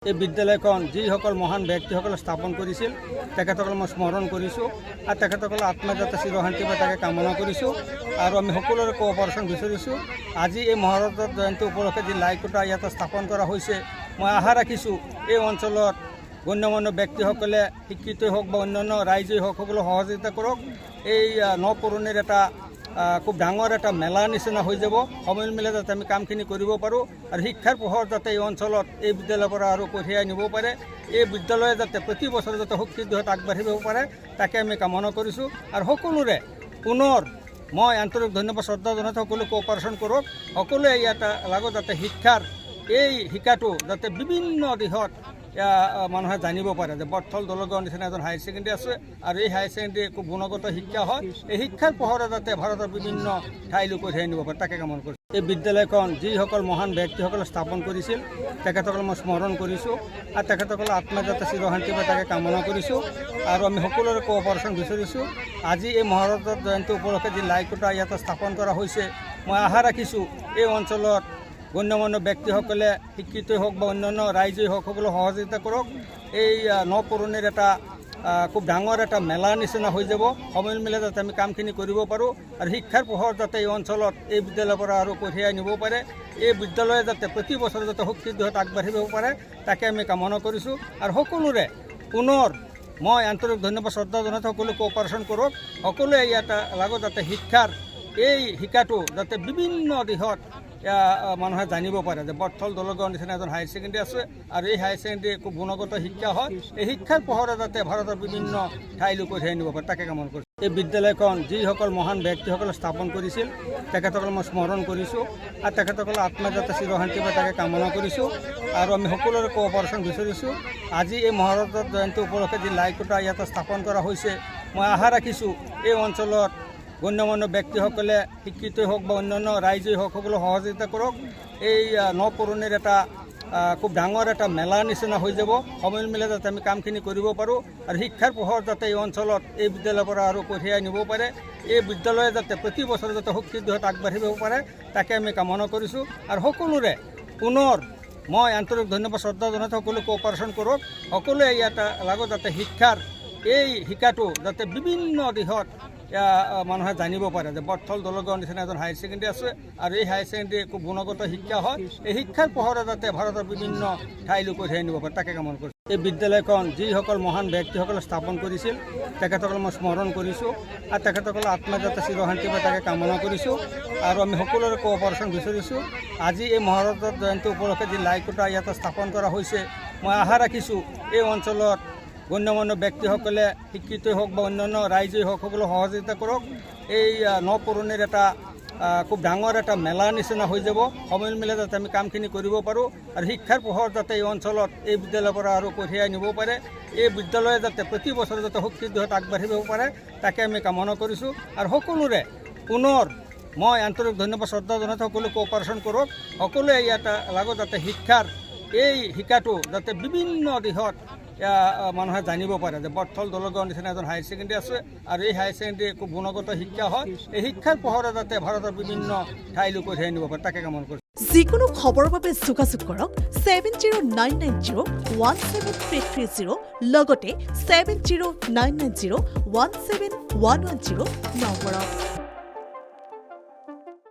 এই বিদ্যালয়খন যিসকল মহান ব্যক্তিসকলে স্থাপন কৰিছিল তেখেতসকলক মই স্মৰণ কৰিছোঁ আৰু তেখেতসকলৰ আত্মা যাতে চিৰশান্তি পায় তাকে কামনা কৰিছোঁ আৰু আমি সকলোৰে কোঅপাৰেশ্যন বিচাৰিছোঁ। আজি এই মহাভাৰত জয়ন্তী উপলক্ষে যি লাইকোটা ইয়াতে স্থাপন কৰা হৈছে, মই আশা ৰাখিছোঁ এই অঞ্চলত গণ্যমান্য ব্যক্তিসকলে শিক্ষিতই হওক বা অন্যান্য ৰাইজেই হওক সকলো সহযোগিতা কৰক। এই নপুৰণিৰ এটা খুব ডাঙৰ এটা মেলা নিচিনা হৈ যাব। সময় মিলে যাতে আমি কামখিনি কৰিব পাৰোঁ আৰু শিক্ষাৰ পোহৰ যাতে এই অঞ্চলত এই বিদ্যালয়ৰ পৰা আৰু কঢ়িয়াই নিব পাৰে, এই বিদ্যালয়ে যাতে প্ৰতি বছৰে যাতে শক্তিৰ দিশত আগবাঢ়িব পাৰে তাকে আমি কামনা কৰিছোঁ। আৰু সকলোৰে পুনৰ মই আন্তৰিক ধন্যবাদ শ্ৰদ্ধা জনাই সকলো কোঅপাৰেশ্যন কৰক। সকলোৱে ইয়াত লাগত যাতে শিক্ষাৰ এই শিকাটো যাতে বিভিন্ন দিশত মানুহে জানিব পাৰে যে বটথল দলগাঁৱৰ নিচিনা এজন হায়াৰ ছেকেণ্ডেৰী আছে আৰু এই হায়াৰ ছেকেণ্ডেৰী খুব গুণগত শিক্ষা হয়। এই শিক্ষাৰ পোহৰে যাতে ভাৰতৰ বিভিন্ন ঠাইলৈ কঢ়িয়াই নিব পাৰে তাকে কামনা কৰিছোঁ। এই বিদ্যালয়খন যিসকল মহান ব্যক্তিসকলে স্থাপন কৰিছিল তেখেতসকলক মই স্মৰণ কৰিছোঁ আৰু তেখেতসকলৰ আত্মা যাতে চিৰশান্তি পায় তাকে কামনা কৰিছোঁ আৰু আমি সকলোৰে কোঅপাৰেশ্যন বিচাৰিছোঁ। আজি এই মহাভাৰত জয়ন্তী উপলক্ষে যি লাইকোটা ইয়াতে স্থাপন কৰা হৈছে, মই আশা ৰাখিছোঁ এই অঞ্চলত গণ্যমান্য ব্যক্তিসকলে শিক্ষিতই হওক বা অন্যান্য ৰাইজেই হওক সকলো সহযোগিতা কৰক। এই নপুৰণিৰ এটা খুব ডাঙৰ এটা মেলা নিচিনা হৈ যাব। সময় মিলে যাতে আমি কামখিনি কৰিব পাৰোঁ আৰু শিক্ষাৰ পোহৰ যাতে এই অঞ্চলত এই বিদ্যালয়ৰ পৰা আৰু কঢ়িয়াই নিব পাৰে, এই বিদ্যালয়ে যাতে প্ৰতি বছৰে যাতে শক্তিৰ দিশত আগবাঢ়িব পাৰে তাকে আমি কামনা কৰিছোঁ। আৰু সকলোৰে পুনৰ মই আন্তৰিক ধন্যবাদ শ্ৰদ্ধা জনাই সকলো কোঅপাৰেশ্যন কৰক। সকলোৱে ইয়াত লাগত যাতে শিক্ষাৰ এই শিকাটো যাতে বিভিন্ন দিশত মানুহে জানিব পাৰে যে বটথল দলগাঁৱৰ নিচিনা এজন হায়াৰ ছেকেণ্ডেৰী আছে আৰু এই হায়াৰ ছেকেণ্ডেৰী খুব গুণগত শিক্ষা হয়। এই শিক্ষাৰ পোহৰে যাতে ভাৰতৰ বিভিন্ন ঠাইলৈ কঢ়িয়াই নিব পাৰে তাকে কামনা কৰিছোঁ। এই বিদ্যালয়খন যিসকল মহান ব্যক্তিসকলে স্থাপন কৰিছিল তেখেতসকলক মই স্মৰণ কৰিছোঁ আৰু তেখেতসকলৰ আত্মা যাতে চিৰশান্তি পায় তাকে কামনা কৰিছোঁ আৰু আমি সকলোৰে কোঅপাৰেশ্যন বিচাৰিছোঁ। আজি এই মহাভাৰত জয়ন্তী উপলক্ষে যি লাইকোটা ইয়াতে স্থাপন কৰা হৈছে, মই আশা ৰাখিছোঁ এই অঞ্চলত গণ্যমান্য ব্যক্তিসকলে শিক্ষিতই হওক বা অন্যান্য ৰাইজেই হওক সকলো সহযোগিতা কৰক। এই নপুৰণিৰ এটা খুব ডাঙৰ এটা মেলা নিচিনা হৈ যাব। সময় মিলে যাতে আমি কামখিনি কৰিব পাৰোঁ আৰু শিক্ষাৰ পোহৰ যাতে এই অঞ্চলত এই বিদ্যালয়ৰ পৰা আৰু কঢ়িয়াই নিব পাৰে, এই বিদ্যালয়ে যাতে প্ৰতি বছৰে যাতে শক্তিৰ দিশত আগবাঢ়িব পাৰে তাকে আমি কামনা কৰিছোঁ। আৰু সকলোৰে পুনৰ মই আন্তৰিক ধন্যবাদ শ্ৰদ্ধা জনাই সকলো কোঅপাৰেশ্যন কৰক। সকলোৱে ইয়াত লাগত যাতে শিক্ষাৰ এই শিকাটো যাতে বিভিন্ন দিশত মানুহে জানিব পাৰে যে বটথল দলগাঁৱৰ নিচিনা এজন হায়াৰ ছেকেণ্ডেৰী আছে আৰু এই হায়াৰ ছেকেণ্ডেৰী খুব গুণগত শিক্ষা হয়। এই শিক্ষাৰ পোহৰে যাতে ভাৰতৰ বিভিন্ন ঠাইলৈ কঢ়িয়াই নিব পাৰে তাকে কামনা কৰিছোঁ। এই বিদ্যালয়খন যিসকল মহান ব্যক্তিসকলে স্থাপন কৰিছিল তেখেতসকলক মই স্মৰণ কৰিছোঁ আৰু তেখেতসকলৰ আত্মা যাতে চিৰশান্তি পায় তাকে কামনা কৰিছোঁ আৰু আমি সকলোৰে কোঅপাৰেশ্যন বিচাৰিছোঁ। আজি এই মহাভাৰত জয়ন্তী উপলক্ষে যি লাইকোটা ইয়াতে স্থাপন কৰা হৈছে, মই আশা ৰাখিছোঁ এই অঞ্চলত গণ্যমান্য ব্যক্তিসকলে শিক্ষিতই হওক বা অন্যান্য ৰাইজেই হওক সকলো সহযোগিতা কৰক। এই নপুৰণিৰ এটা খুব ডাঙৰ এটা মেলা নিচিনা হৈ যাব। সময় মিলে যাতে আমি কামখিনি কৰিব পাৰোঁ আৰু শিক্ষাৰ পোহৰ যাতে এই অঞ্চলত এই বিদ্যালয়ৰ পৰা আৰু কঢ়িয়াই নিব পাৰে, এই বিদ্যালয়ে যাতে প্ৰতি বছৰে যাতে শক্তিৰ দিশত আগবাঢ়িব পাৰে তাকে আমি কামনা কৰিছোঁ। আৰু সকলোৰে পুনৰ মই আন্তৰিক ধন্যবাদ শ্ৰদ্ধা জনাই সকলো কোঅপাৰেশ্যন কৰক। সকলোৱে ইয়াত লাগত যাতে শিক্ষাৰ এই শিকাটো যাতে বিভিন্ন দিশত মানুহে জানিব পাৰে যে বটথল দলগাঁৱৰ নিচিনা এজন হায়াৰ ছেকেণ্ডেৰী আছে আৰু এই হায়াৰ ছেকেণ্ডেৰী খুব গুণগত শিক্ষা হয়। এই শিক্ষাৰ পোহৰে যাতে ভাৰতৰ বিভিন্ন ঠাইলৈ কঢ়িয়াই নিব পাৰে তাকে কামনা কৰিছোঁ। যিকোনো খবৰৰ বাবে যোগাযোগ কৰক 7099017330 লগতে 7099017110 নম্বৰত।